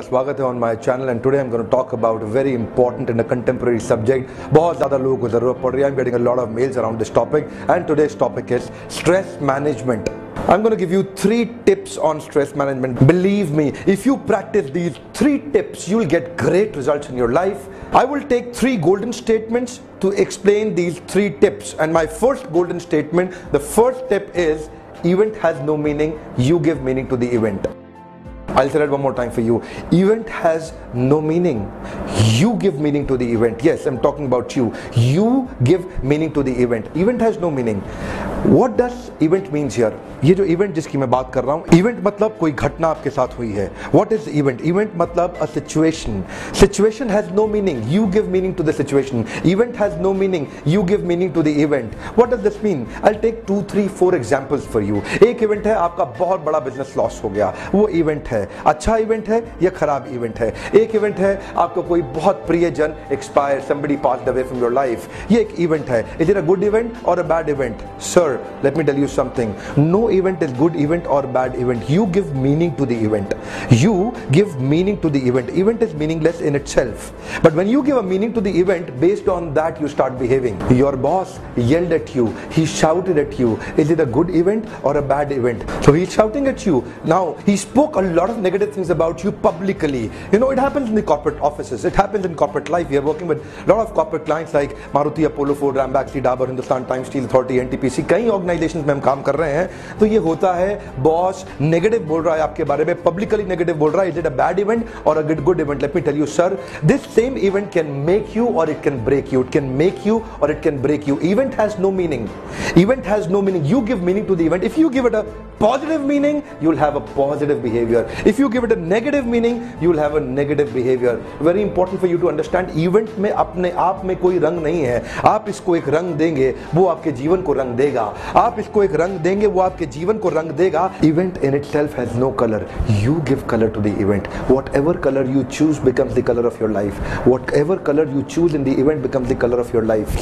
स्वागत है on my channel and today I am going to talk about very important in a contemporary subject. बहुत ज़्यादा लोगों को ज़रूरत पड़ रही है. I am getting a lot of mails around this topic and today's topic is stress management. I'm going to give you 3 tips on stress management. Believe me, if you practice these 3 tips, you'll get great results in your life. I will take 3 golden statements to explain these 3 tips. And my first golden statement, the first tip is, event has no meaning, you give meaning to the event. I'll say that one more time for you. Event has no meaning. You give meaning to the event. Yes, I'm talking about you. You give meaning to the event. Event has no meaning. What does event means here? ये जो event जिसकी मैं बात कर रहा हूँ, event मतलब कोई घटना आपके साथ हुई है. What is event? Event मतलब a situation. Situation has no meaning. You give meaning to the situation. Event has no meaning. You give meaning to the event. What does this mean? I'll take 2, 3, 4 examples for you. एक event है, आपका बहुत बड़ा business loss हो गया. वो event है. अच्छा इवेंट है या खराब इवेंट है? एक इवेंट है, आपका कोई बहुत प्रिय जन expire, somebody passed away from your life. ये एक इवेंट है. Is it a good event or a bad event? Sir, let me tell you something. No event is good event or bad event. You give meaning to the event. You give meaning to the event. Event is meaningless in itself. But when you give a meaning to the event, based on that you start behaving. Your boss yelled at you. He shouted at you. Is it a good event or a bad event? So he's shouting at you. Now, he spoke a lot of negative things about you publicly. You know, it happens in the corporate offices. It happens in corporate life. We are working with a lot of corporate clients like Maruti, Apollo, Ford, Rambaxi, Dabur, Hindustan Times Steel Authority, NTPC. कई organisations में हम काम कर रहे हैं. तो ये होता है, बॉस नेगेटिव बोल रहा है आपके बारे में, पब्लिकली नेगेटिव बोल रहा है. Is it a bad event or a good event? Let me tell you sir, this same event can make you or it can break you. It can make you or it can break you. Event has no meaning. Event has no meaning. You give meaning to the event. If you give it a positive meaning, you'll have a positive behavior. If you give it a negative meaning, you'll have a negative behavior. Very important for you to understand. Event में अपने आप में कोई रंग नहीं है. आप इसको एक रंग देंगे, वो आपके जीवन को रंग देगा. आप इसको एक रंग देंगे, वो आपके जीवन को रंग देगा. Event in itself has no color. You give color to the event. Whatever color you choose becomes the color of your life. Whatever color you choose in the event becomes the color of your life.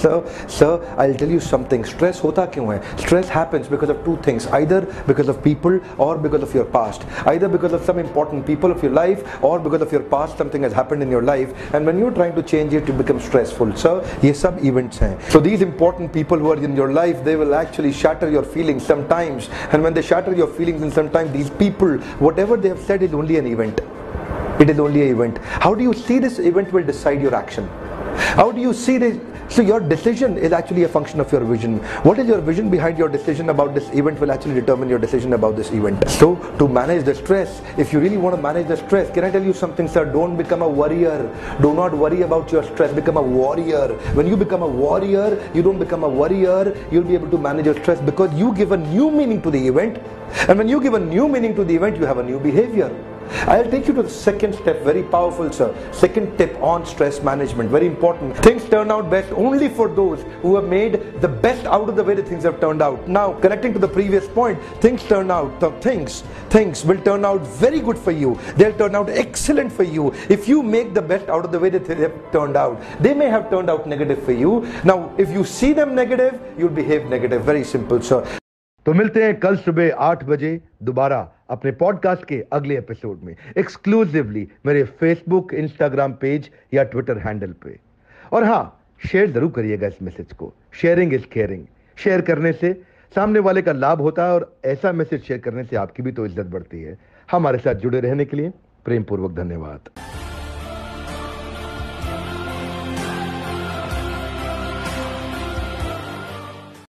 Sir, I'll tell you something. Stress होता क्यों है? Stress happens because of 2 things. Either because of people or because of your past. Either because of some important people of your life or because of your past something has happened in your life, and when you're trying to change it, you become stressful. So ये सब events हैं. So these important people who are in your life, they will actually shatter your feelings sometimes, and when they shatter your feelings, and sometimes these people, whatever they have said is only an event. It is only an event. How do you see this event will decide your action? How do you see this? So your decision is actually a function of your vision. What is your vision behind your decision about this event will actually determine your decision about this event. So to manage the stress, if you really want to manage the stress, can I tell you something, sir? Don't become a worrier. Do not worry about your stress. Become a warrior. When you become a warrior, you don't become a worrier. You'll be able to manage your stress because you give a new meaning to the event. And when you give a new meaning to the event, you have a new behavior. I'll take you to the second step, very powerful sir. Second tip on stress management, very important. Things turn out best only for those who have made the best out of the way that things have turned out. Now, connecting to the previous point, things will turn out very good for you. They'll turn out excellent for you if you make the best out of the way that they have turned out. They may have turned out negative for you. Now, if you see them negative, you'll behave negative. Very simple sir. तो मिलते हैं कल सुबह 8 बजे दोबारा अपने podcast के अगले एपिसोड में, एक्सक्लूसिवली मेरे फेसबुक, इंस्टाग्राम पेज या ट्विटर हैंडल पे. और हाँ, शेयर जरूर करिएगा इस मैसेज को. Sharing is caring. शेयर करने से सामने वाले का लाभ होता है और ऐसा मैसेज शेयर करने से आपकी भी तो इज्जत बढ़ती है. हमारे साथ जुड़े रहने के लिए प्रेम पूर्वक धन्यवाद.